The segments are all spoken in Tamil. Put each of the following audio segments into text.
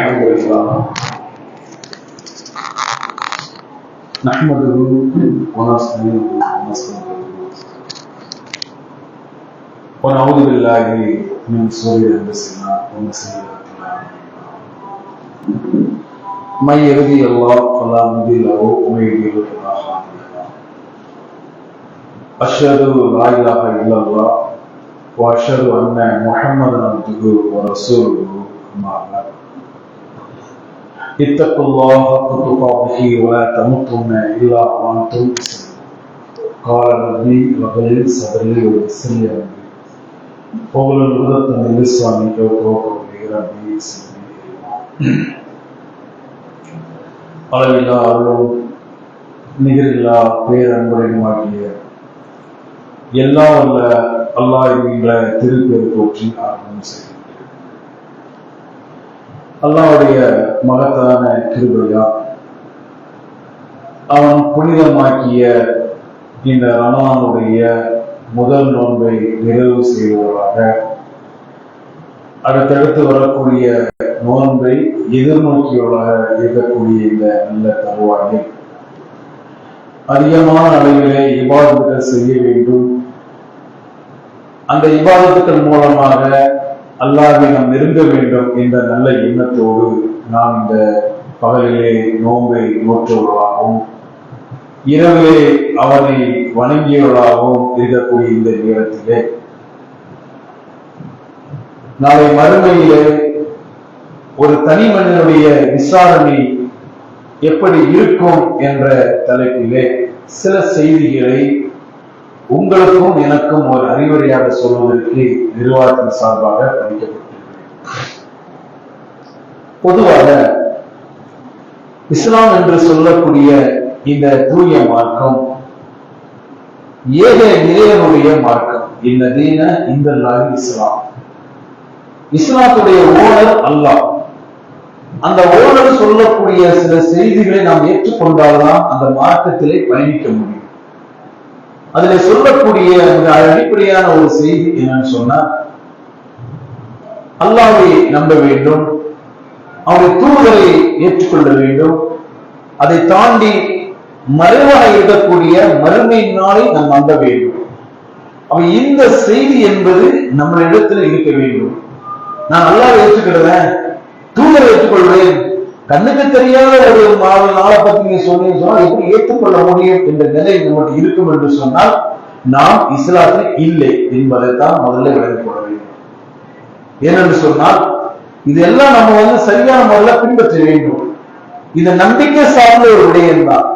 الحمد لله نحمده ونستعينه ونستغفره ونعوذ بالله من شرور انفسنا ومن سيئات اعمالنا من يهده الله فلا مضل له ومن يضلل فلا هادي له أشهد أن لا إله إلا الله وأشهد أن محمدا عبده ورسوله أما بعد اتقوا الله حق تقاته ولا تموتن إلا وأنتم مسلمون قال ربي وقل صدري ويسر لي أمري واحلل عقدة من لساني يفقهوا قولي ربي صدري அளவில்லா அருளும் நிகரில்லா பேரன்புரையுமாகிய எல்லா வல்ல அல்லாஹ் என்கின்ற திருப்பெயர் போற்றி ஆரம்பம் செய்கின்றேன். அல்லாஹ்வுடைய மகத்தான கிருபையா அவன் புனிதமாக்கிய இந்த ரமலானுடைய முதல் நோன்பை நிறைவு செய்வதாக அடுத்தடுத்து வரக்கூடிய நோன்பை எதிர்நோக்கியவர்களாக இருக்கக்கூடிய இந்த நல்ல தருவாயில் அதிகமான அளவிலே இபாதத்துகள் செய்ய வேண்டும். அந்த இபாதத்துக்கள் மூலமாக அல்லாஹ்வை நாம் நெருங்க வேண்டும் என்ற நல்ல எண்ணத்தோடு நாம் இந்த பகலிலே நோன்பை நோற்றவர்களாகவும் இரவிலே அவனை வணங்கியவர்களாகவும் இருக்கக்கூடிய இந்த நேரத்திலே நாளை மறுமையிலே ஒரு தனி மனிதனுடைய விசாரணை எப்படி இருக்கும் என்ற தலைப்பிலே சில செய்திகளை உங்களுக்கும் எனக்கும் ஒரு அறிவுரையாக சொல்வதற்கு நிர்வாகத்தின் சார்பாக படிக்கப்பட்டிருக்கிறது. பொதுவாக இஸ்லாம் என்று சொல்லக்கூடிய இந்த தூய மார்க்கம் ஏக இறைவனுடைய மார்க்கம். இந்த தீன இந்த இஸ்லாம், இஸ்லாத்துடைய ஓனர் அல்லாஹ். அந்த ஓனர் சொல்லக்கூடிய சில செய்திகளை நாம் ஏற்றுக்கொண்டால்தான் அந்த மார்க்கத்திலே பயணிக்க முடியும். அதுல சொல்லக்கூடிய அடிப்படையான ஒரு செய்தி என்னன்னு சொன்னா, அல்லாஹ்வை நம்ப வேண்டும், அவருடைய தூதரை ஏற்றுக்கொள்ள வேண்டும், அதை தாண்டி மறைவாக இருக்கக்கூடிய மறுமை நாளை நாம் நம்ப வேண்டும். அப்ப இந்த செய்தி என்பது நம்மளிடத்தில் இருக்க வேண்டும். நான் அல்லாஹ்வை ஏற்றுக்கிறேன், தூதரை ஏற்றுக்கொள்வேன், கண்ணுக்கு தெரியாத ஒரு நாளை பத்தி நீங்க சொன்னீங்கன்னா எப்படி ஏற்றுக்கொள்ள முடியும் என்ற நிலை நம்மளுக்கு இருக்கும் என்று சொன்னால் நாம் இஸ்லாத்தில் இல்லை என்பதைத்தான் முதல்ல விளங்கிக் கொள்ள வேண்டும். ஏனென்று சொன்னால் இதெல்லாம் நம்ம சரியான முறையில் பின்பற்ற வேண்டும். இந்த நம்பிக்கை சார்ந்த ஒரு விடயம் தான்.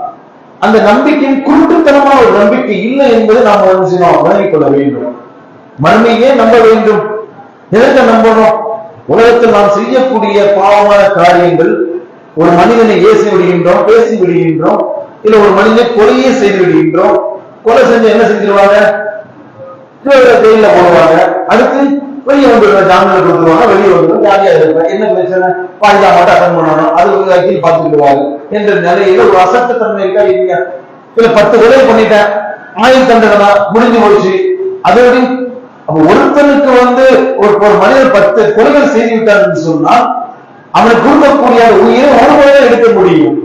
அந்த நம்பிக்கையின் குருட்டுத்தனமான ஒரு நம்பிக்கை இல்லை என்பதை நாம் விளங்கிக் கொள்ள வேண்டும். மறுமையே நம்ப வேண்டும். எதற்கு நம்பணும்? உலகத்தில் நாம் செய்யக்கூடிய பாவமான காரியங்கள், ஒரு மனிதனை ஏசி விடுகின்றோம், பேசி விடுகின்றோம், இல்ல ஒரு மனிதனை கொலையே செய்து விடுகின்றோம். கொலை செஞ்சு என்ன செஞ்சிருவாங்க? ஜெயில போடுவாங்க. அடுத்து வெளியே வந்துடுவாங்க, ஜாமீன்ல கொடுத்துருவாங்க, வெளியே வந்துடும், ஜாலியா இருப்பாங்க. என்ன பிரச்சனை? பாய்தா மட்டும் அட்டன் பண்ணணும், அது வக்கீல் பார்த்துக்கிடுவாங்க என்ற நிலையில ஒரு அசட்ட தன்மை இருக்கா இல்லையா? இல்ல 10 கொலை பண்ணிட்டேன், ஆயுள் தண்டனை முடிஞ்சு போச்சு. அதோட அப்ப ஒருத்தனுக்கு ஒரு மனிதர் 10 கொலைகள் செய்து விட்டார் சொன்னால் அவனுக்கு கொடுக்கக்கூடிய உயிரை ஒரு முறையில எடுக்க முடியும்.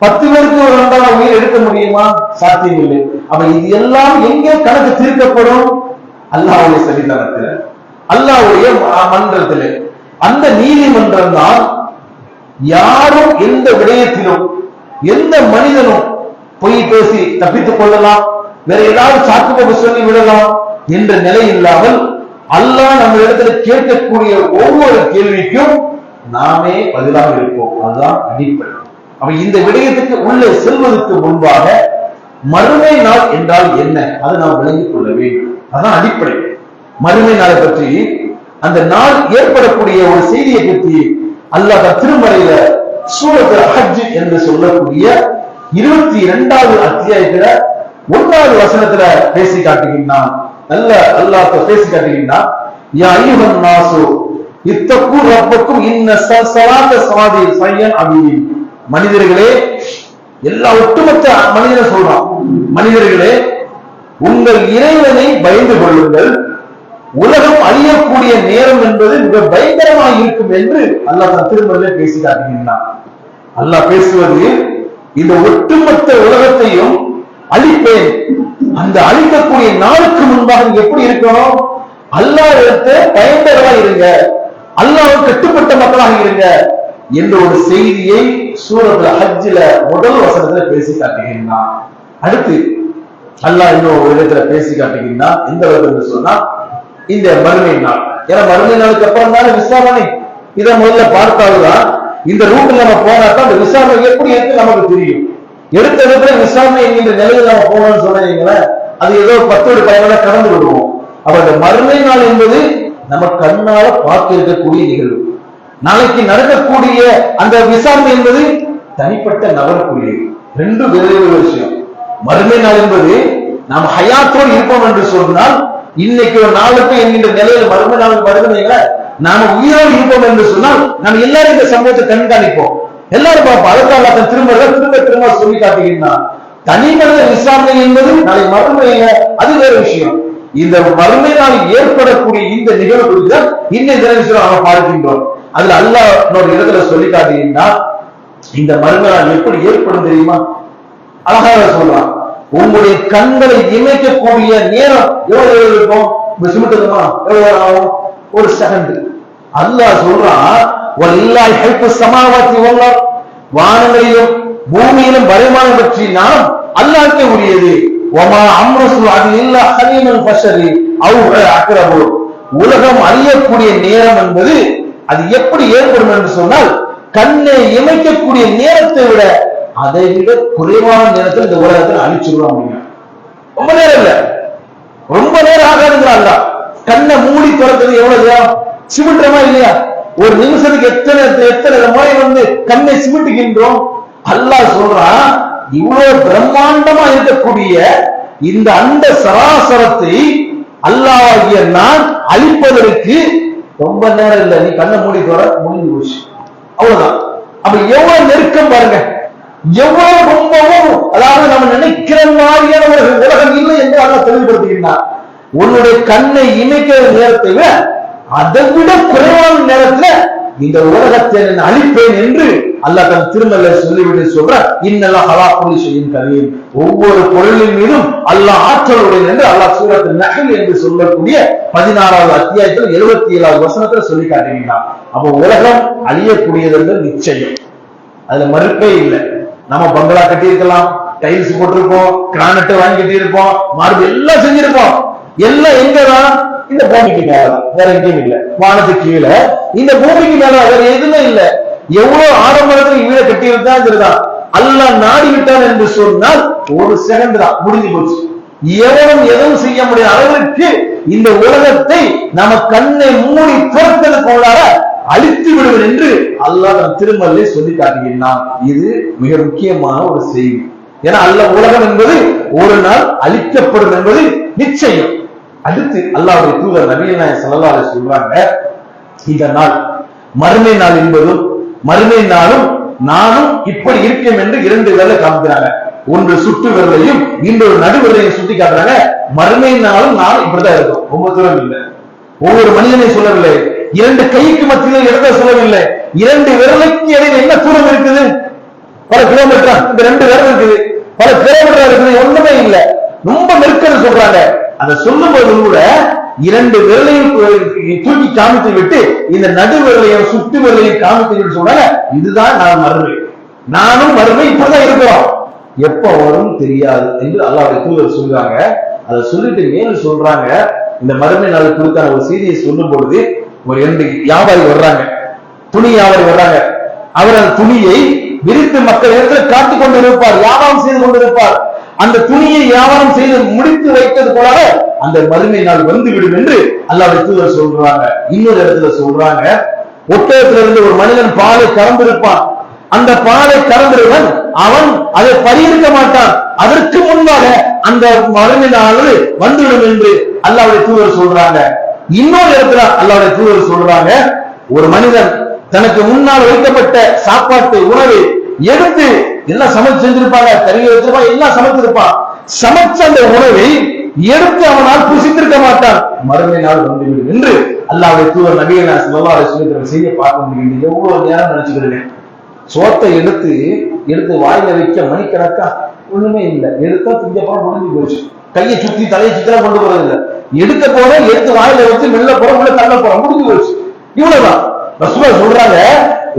10 பேருக்கு ஒரு ரெண்டாவது உயிர் எடுக்க முடியுமா? சாத்தியம் இல்லை. அப்ப இது எல்லாம் எங்கே கணக்கு தீர்க்கப்படும்? அல்லாஹ்வுடைய சன்னிதானத்தில், அல்லாஹ்வுடைய மன்றத்தில். அந்த நீதிமன்றம் தான் யாரும் எந்த விடயத்திலும் எந்த மனிதனும் பொய் பேசி தப்பித்துக் கொள்ளலாம், வேற ஏதாவது சாக்குப்போக்கு சொல்லி விடலாம் என்ற நிலை இல்லாமல் அல்லாஹ் நம்ம இடத்துல கேட்கக்கூடிய ஒவ்வொரு கேள்விக்கும் நாமே பதிலாக இருப்போம். அதுதான் அடிப்படை. அப்ப இந்த விடயத்துக்கு உள்ளே செல்வதற்கு முன்பாக மறுமை நாள் என்றால் என்ன அதை நாம் விளங்கிக் கொள்ள வேண்டும். அதுதான் அடிப்படை. மறுமை நாளை பற்றி, அந்த நாள் ஏற்படக்கூடிய ஒரு செய்தியை பற்றி அல்லாஹ் திருமறையில சூரத்துல் ஹஜ் என்று சொல்லக்கூடிய 22வது அத்தியாயத்துல 1வது வசனத்துல பேசி காட்டுகின்றான். நல்ல அல்லாஹ் பேசி காட்டுகின்றான். யா அய்யுஹன் நாசு இத்தகு ரப்பக்கும் இன்ன ஸலாத்த ஸலாதி ஸய்யன் அபீம். மனிதர்களே, எல்லா ஒட்டுமொத்த மனிதனை சொல்றான், மனிதர்களே உங்கள் இறைவனை பயந்து கொள்ளுங்கள், உலகம் அழியக்கூடிய நேரம் என்பது மிக பயங்கரமாக இருக்கும் என்று அல்லாஹ் தன் திருமறையிலே பேசி காட்டுகின்றான். அல்லாஹ் பேசுவது இந்த ஒட்டுமொத்த உலகத்தையும் அழிப்பேன், அந்த அழிக்கக்கூடிய நாளுக்கு முன்பாக எப்படி இருக்கணும், அல்லாஹ்விடத்தை பயந்தவர்களா இருங்க, அல்லாஹ்வுக்கு கட்டுப்பட்ட மக்களாக இருங்க என்ற ஒரு செய்தியை சூரத்துல் ஹஜ்ஜில முதல் வசனத்துல பேசி காட்டுகின்றான். அடுத்து அல்லாஹ் இன்னும் ஒரு இடத்துல பேசி காட்டுகின்றான். எந்த அளவுக்கு என்று சொன்னா இந்த மறுமை நாள். ஏன்னா மறுமை நாளுக்கு அப்புறம் தானே விசாரணை. இதை முதல்ல பார்த்தால்தான் இந்த ரூட்ல நம்ம போனாதான் அந்த விசாரணை எப்படி இருக்கு நமக்கு தெரியும். எடுத்த இடத்துல விசாரணை என்கின்ற நிலையில் நம்ம போனோம்னு சொன்னீங்களேன், அது ஏதோ 10 பயணம் கடந்து விடுவோம். அப்ப அந்த மறுமை நாள் என்பது நம்ம கண்ணால பார்க்க இருக்கக்கூடிய நிகழ்வு. நாளைக்கு நடக்கக்கூடிய அந்த விசாரணை என்பது தனிப்பட்ட நபருக்குரியது. ரெண்டு வேறு விஷயம். மறுமை நாள் என்பது நாம் ஹயாத்தோடு இருப்போம் என்று சொன்னால், இன்னைக்கு ஒரு நாளுக்கு என்கின்ற நிலையில் மறுமை நாள் வருகிறீங்கள, நாம உயிரோடு இருப்போம் என்று சொன்னால் நாம் எல்லாரும் இந்த சம்பவத்தை கண்காணிப்போம், எல்லாரும் பார்ப்போம். அதற்காக திரும்ப திரும்ப சொல்லி காட்டுகின்றான். தனி மனித விசாரணை என்பது நாளை மறுமையில அது வேறு விஷயம். இந்த மறுமை நாள் ஏற்படக்கூடிய இந்த நிகழ்வு இன்னைய தினம் நாம பார்க்கின்றோம். அதுல அல்லாஹ் இன்னொரு இடத்துல சொல்லி காட்டுகின்றான். இந்த மறுமை நாள் எப்படி ஏற்படும் தெரியுமா? அழகாக சொல்றான், உங்களுடைய கண்களை இமைக்கக்கூடிய நேரம் எவ்வளவு இருக்கும்? சிமிட்டுமா எவ்வளவு ஆகும்? ஒரு செகண்ட். அல்லாஹ் சொல்றான், வானங்களிலும் பூமியிலும் வருமானம் பற்றி நாம் அல்லாஹ்வுக்கே உரியது. உலகம் அழியக்கூடிய நேரம் என்பது அது எப்படி ஏற்படும் என்று சொன்னால், கண்ணை இமைக்கக்கூடிய நேரத்தை விட அதை விட குறைவான நேரத்தில் இந்த உலகத்தில் அழிச்சுடுவோம் அப்படின்னா. ரொம்ப நேரம் இல்ல, ரொம்ப நேரம் ஆகாதுங்கிறாங்க. கண்ணை மூடி திறக்கிறது எவ்வளவு நேரம்? சிமிட்டுறமா இல்லையா? ஒரு நிமிஷத்துக்கு எத்தனை முறை கண்ணை சிமிட்டுகின்றோம். அல்லாஹ் சொல்றான், இவ்வளவு பிரம்மாண்டமா இருக்கக்கூடிய இந்த அண்ட சராசரத்தை அல்லாஹ்வாகிய நான் அழிப்பதற்கு ரொம்ப நேரம் இல்லை. நீ கண்ணை மூடி தோற முடிஞ்சு போச்சு, அவ்வளவுதான். அப்ப எவ்வளவு நெருக்கம் பாருங்க, எவ்வளவு ரொம்பவும், அதாவது நம்ம நினைக்கிற மாதிரியான ஒரு உலகம் இல்லை என்று அல்லாஹ் தெளிவுபடுத்துகின்றார். உன்னுடைய கண்ணை இமைக்கிற நேரத்தை விட அதை விட குறைவான நேரத்துல இந்த உலகத்தை அழிப்பேன் என்று அல்லாஹ் தன் திருமறையிலே சொல்லிவிட்டு சொல்ற, இன்னல்லாஹ் அலா குல்லி ஷைஇன் கதீர், ஒவ்வொரு பொருளின் மீதும் அல்லாஹ் ஆற்றலுடையவன் என்று அல்லாஹ் சூரத்துல் நஹ்ல் என்று சொல்லக்கூடிய 16வது அத்தியாயத்தில் 77வது வசனத்துல சொல்லி காட்டுகிறான். அப்ப உலகம் அழியக்கூடியது என்று நிச்சயம், அதுல மறுப்பே இல்லை. நம்ம பங்களா கட்டி இருக்கலாம், டைல்ஸ் போட்டிருப்போம், கிரானைட் வாங்கி கட்டி இருப்போம், மார்பிள் எல்லாம் செஞ்சிருப்போம். எல்லாம் எங்கதான்? இந்த பூமிக்கு மேலதான், வேற எங்கேயும் இல்லை. வானத்துக்கு கீழே, இந்த பூமிக்கு மேல வேற எதுவுமே இல்லை. எவ்வளவு ஆடம்பரத்தில் வீட கட்டி இருந்தான். அல்லாஹ் நாடி விட்டான் என்று சொன்னால் ஒரு செகண்ட் தான், முடிஞ்சு போச்சு. எவனும் எதுவும் செய்ய முடியாத அளவிற்கு இந்த உலகத்தை நம்ம கண்ணை மூடி துறப்பதற்குள்ளார அழித்து விடுவது என்று அல்லாஹ் தன் திருமறையிலே சொல்லி காட்டுகின்றான். இது மிக முக்கியமான ஒரு செய்தி. ஏன்னா அல்லாஹ் உலகம் என்பது ஒரு நாள் அழிக்கப்படும் என்பது நிச்சயம். அடுத்து அல்லாஹ்வுடைய தூதர் நபிகள் நாயகம் ஸல்லல்லாஹு அலைஹி சொல்றாங்க, இந்த நாள் மறுமை நாள் என்பதும் மறுமை நாளும் நானும் இப்படி இருக்கேன் என்று 2 விரலை காமிக்கிறாங்க. ஒன்று சுட்டு விரலையும் இன்னொரு நடுவிரலையும் சுட்டி காட்டுறாங்க. மறுமை நாளும் நானும் இப்படிதான் இருக்கும், ரொம்ப தூரம் இல்லை. ஒவ்வொரு மனிதனை சொல்லவில்லை, 2 கைக்கு மத்தியில் இடத்தை சொல்லவில்லை, 2 விரலுக்கு இடையில என்ன தூரம் இருக்குது? பல கிலோமீட்டர். இந்த 2 விரல் இருக்குது, பல கிலோமீட்டர் இருக்குது, ஒண்ணுமே இல்லை, ரொம்ப நெருக்கன்னு சொல்றாங்க. அதை சொல்லும் போது கூட 2 விரலையும் தூக்கி காமித்து விட்டு இந்த நடு விரலையும் சுட்டு விரலையும் காமித்து விட்டு சொல்றாங்க, இதுதான் நான் மறுமை, நானும் மறுமை இப்படிதான் இருக்கிறோம், எப்ப வரும் தெரியாது என்று அல்லாஹ்வுடைய தூதர் சொல்றாங்க. அதை சொல்லிட்டு மேலும் சொல்றாங்க, இந்த மறுமை நாள் குறித்தான ஒரு செய்தியை சொல்லும் பொழுது ஒரு 2 வியாபாரி வர்றாங்க, துணி வியாபாரி வர்றாங்க. அவர் அந்த துணியை விரித்து மக்கள் இடத்துல காட்டிக் கொண்டு இருப்பார், வியாபாரம் செய்து கொண்டிருப்பார். அந்த துணியை வியாபாரம் செய்து முடித்து வைத்தது போல அந்த மறுமை நாள் வந்துவிடும் என்று அல்லாஹ்வுடைய தூதர் சொல்றாங்க. இன்னொரு இடத்துல சொல்றாங்க, ஒட்டகத்திலிருந்து ஒரு மனிதன் பாலை கறந்திருப்பான், அந்த பாலை கறந்திருவன் அவன் அதை பரியிருக்க மாட்டான், அதற்கு முன்பாக அந்த மறுமை நாள் வந்துவிடும் என்று அல்லாஹ்வுடைய தூதர் சொல்றாங்க. இன்னொரு இடத்துல அல்லாஹ்வுடைய தூதர் சொல்றாங்க, ஒரு மனிதன் தனக்கு முன்னால் வைக்கப்பட்ட சாப்பாட்டு உணவை எடுத்து எல்லாம் சமைச்சு செஞ்சிருப்பாங்க, கறி வச்சிருப்பான், எல்லாம் சமைச்சிருப்பான். சமைச்ச அந்த உணவை எடுத்து அவனால் புசித்திருக்க மாட்டான், மறுமை நாள் வந்துவிடும் என்று அல்லாஹ்வுடைய தூதர் நபிகள் நாயகம் ஸல்லல்லாஹு அலைஹி வஸல்லம் செய்தியை பார்க்க முடியும். எவ்வளவு நேரம் நினைச்சுக்கிறேன், சோத்தை எடுத்து வாயில வைக்க மணிக்கணக்கா ஒண்ணுமே இல்லை, எடுத்தா திங்கப்பறம் முடிஞ்சு போச்சு. கையை சுத்தி தலையை சுத்தலாம் கொண்டு போறது இல்லை, எடுக்க போற எடுத்து வாயில வச்சு மெல்ல போற உள்ள தள்ள போற முடிஞ்சு போச்சு. இவ்வளவுதான் ரசூலுல்லாஹ் சொல்றாங்க.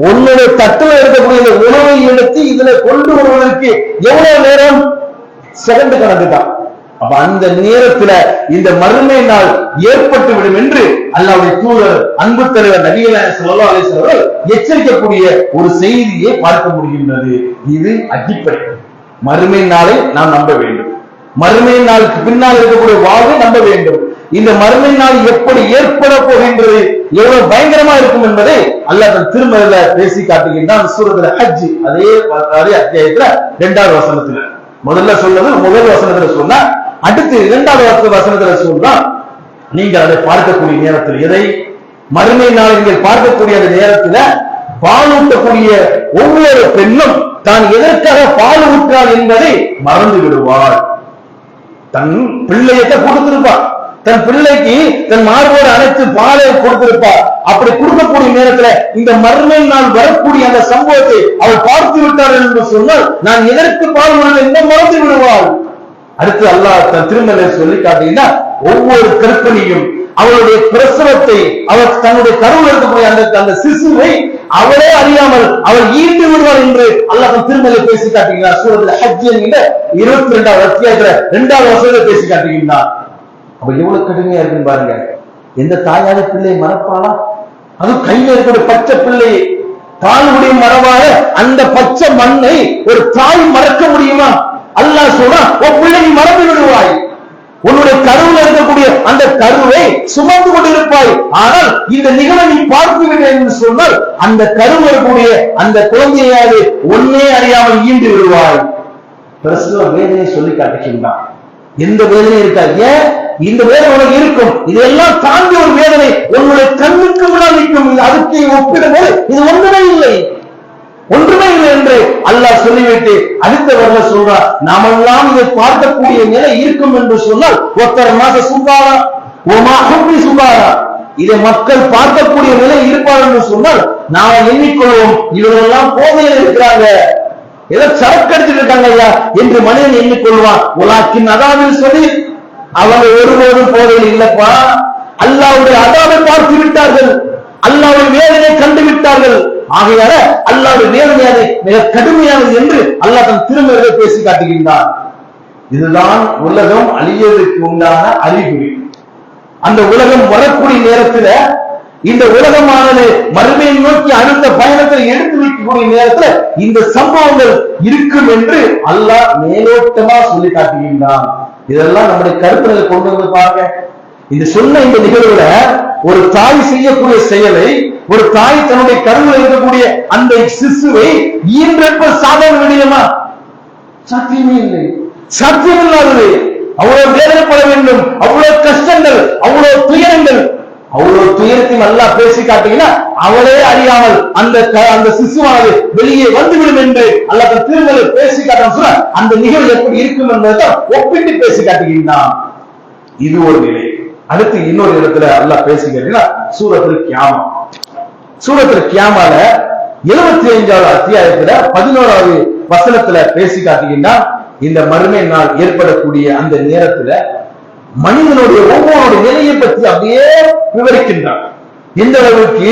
உன்னுடைய தட்டுல இருக்கக்கூடிய இந்த உணவை எடுத்து இதுல கொண்டு வருவதற்கு எவ்வளவு நேரம்? செகண்ட் கணக்கு தான். அப்ப அந்த நேரத்துல இந்த மறுமை நாள் ஏற்பட்டு விடும் என்று அல்லாஹ்வுடைய தூதர் அன்பு தலைவர் நபிகள் நாயகம் ஸல்லல்லாஹு அலைஹி வஸல்லம் எச்சரிக்கக்கூடிய ஒரு செய்தியை பார்க்க முடிகின்றது. இது அடிப்படை. மறுமை நாளை நாம் நம்ப வேண்டும், மறுமை நாளுக்கு பின்னால் இருக்கக்கூடிய வாழ்வை நம்ப வேண்டும். இந்த மறுமை நாள் எப்படி ஏற்பட போகின்றது, எவ்வளவு பயங்கரமா இருக்கும் என்பதை அல்லாஹ் தன் திருமறையில பேசி காட்டுகின்றான். சூரத்துல் ஹஜ் அதே அத்தியாயத்துல 2வது வசனத்துல முதல்ல சொன்னது முதல் வசனத்துல சொன்னா, அடுத்து 2வது வசனத்துல சொல்றா, நீங்கள் அதை பார்க்கக்கூடிய நேரத்தில் எதை? மறுமை நாள் நீங்கள் பார்க்கக்கூடிய அந்த நேரத்துல பாலூட்டக்கூடிய ஒவ்வொரு பெண்ணும் தான் எதற்காக பால் ஊற்றாள் என்பதை மறந்து விடுவாள். தன் பிள்ளையத்தை கொடுத்திருப்பாள், தன் பிள்ளைக்கு தன் மார்போடு அனைத்து பாலை கொடுத்திருப்பார். அப்படி கொடுக்கக்கூடிய நேரத்துல இந்த மறுமை நாள் வரக்கூடிய அந்த சம்பவத்தை அவள் பார்த்து விட்டார் என்று சொன்னால் நான் எதற்கு பால் என்று மறந்து விடுவாள். அடுத்து அல்லாஹ் தன் திருமலையை சொல்லி காட்டீங்கன்னா, ஒவ்வொரு கர்ப்பிணியும் அவளுடைய பிரசவத்தை, அவள் தன்னுடைய கருவில் இருக்கக்கூடிய அந்த சிசுவை அவளே அறியாமல் அவள் ஈண்டு விடுவாள் என்று அல்லாஹ் தன் திருமலையை பேசி காட்டுகிறார். சூரத்துல் ஹஜ் என்கிற 22வது அத்தியாயத்துல 2வது வசனத்தை பேசி காட்டுகின்றார். அப்ப எவ்வளவு கடுமையா இருக்குன்னு பாருங்க. எந்த தாயாத பிள்ளை மறப்பாளா? அது கையில இருக்கிற பச்சை பிள்ளை பாலுடைய மரபாக அந்த பச்சை மண்ணை ஒரு தாய் மறக்க முடியுமா? அல்லாஹ் சொல்றா, உன் பிள்ளை நீ மறந்து விடுவாய், உன்னுடைய கருவில் இருக்கக்கூடிய அந்த கருவை சுமந்து கொண்டிருப்பாய். ஆனால் இந்த நிகழ்வை நீ பார்த்து விட என்று சொன்னால் அந்த கருவில் இருக்கக்கூடிய அந்த குழந்தையாவது ஒன்னே அறியாமல் ஈண்டு விடுவாய். பிரசவ வேதனை சொல்லி காட்டுகின்றான். எந்த வேதனை இருக்கா? ஏன் இந்த வேதனை உனக்கு இருக்கும்? இதெல்லாம் தாண்டி ஒரு வேதனை உன்னுடைய கண்ணுக்கு முன்னால் நிற்கும். அதுக்கு ஒப்பிடும் போது இது ஒன்றுமே இல்லை என்று அல்லாஹ் சொல்லிவிட்டு அடுத்த வரல சொல்றார், நாமெல்லாம் இதை பார்க்கக்கூடிய நிலை இருக்கும் என்று சொன்னால் ஒருத்தர் மாச சுகாரா சுகாரா இதை மக்கள் பார்க்கக்கூடிய நிலை இருப்பார் என்று சொன்னால் நாம எண்ணிக்கொள்வோம், இவர்களெல்லாம் போதையில் இருக்கிறாங்க, ஏதோ சரக்கு அடிச்சுட்டு இருக்காங்க ஐயா என்று மனிதன் எண்ணிக்கொள்வான். உலாக்கின் அதாவில் சொல்லி அவங்க ஒருபோதும் போதையில் இல்லப்பா, அல்லாஹ்வுடைய அதாவை பார்த்து விட்டார்கள், அல்லாஹ்வுடைய வேதனை கண்டு விட்டார்கள். ஆகையால அல்லாஹ்வுடைய வேதனை மிக கடுமையானது என்று அல்லாஹ் தன் திருமறையிலே பேசி காட்டுகின்றார். இதுதான் உலகம் அழியதற்கு உண்டான அறிகுறி. அந்த உலகம் வரக்கூடிய நேரத்தில் இந்த உலகமானது மறுமையை நோக்கி அடுத்த பயணத்தை எடுத்து வைக்கக்கூடிய நேரத்தில் இந்த சம்பவங்கள் இருக்கும் என்று அல்லாஹ் மேலோட்டமா சொல்லி காட்டுகின்றான். இதெல்லாம் நம்முடைய கருத்துக்களை கொண்டு வந்து பாருங்க. இந்த சொன்ன இந்த நிகழ்வுல ஒரு தாய் செய்யக்கூடிய செயலை, ஒரு தாய் தன்னுடைய கருவில் இருக்கக்கூடிய அந்த சிசுவை ஈன்றெடுப்ப சாதாரண விடயமா? சாத்தியமே இல்லை, சாத்தியமில்லாதது. அவ்வளவு வேதனைப்பட வேண்டும், அவ்வளவு கஷ்டங்கள், அவ்வளவு துயரங்கள். அவ்வளவு துயரத்தையும் அல்லாஹ் பேசி காட்டீங்கன்னா அவளே அறியாமல் அந்த சிசுவானது வெளியே வந்துவிடும் என்று அல்லாஹ் திருமலை பேசி காட்ட சொல்ல அந்த நிகழ்வு எப்படி இருக்கும் என்பதை ஒப்பிட்டு பேசி காட்டுகின்றான். இது ஒரு நிலை. அடுத்து இன்னொரு இடத்துல அல்லாஹ் பேசி காட்டினா சூரத்துல் கியாமா. சூரத்துல் கியாமால 75வது அத்தியாயத்துல 11வது வசனத்துல பேசி காட்டுகின்றான். இந்த மறுமை நாள் ஏற்படக்கூடிய அந்த நேரத்துல மனிதனுடைய ஒவ்வொரு நிலையை பற்றி அப்படியே விவரிக்கின்றான். எந்த அளவுக்கு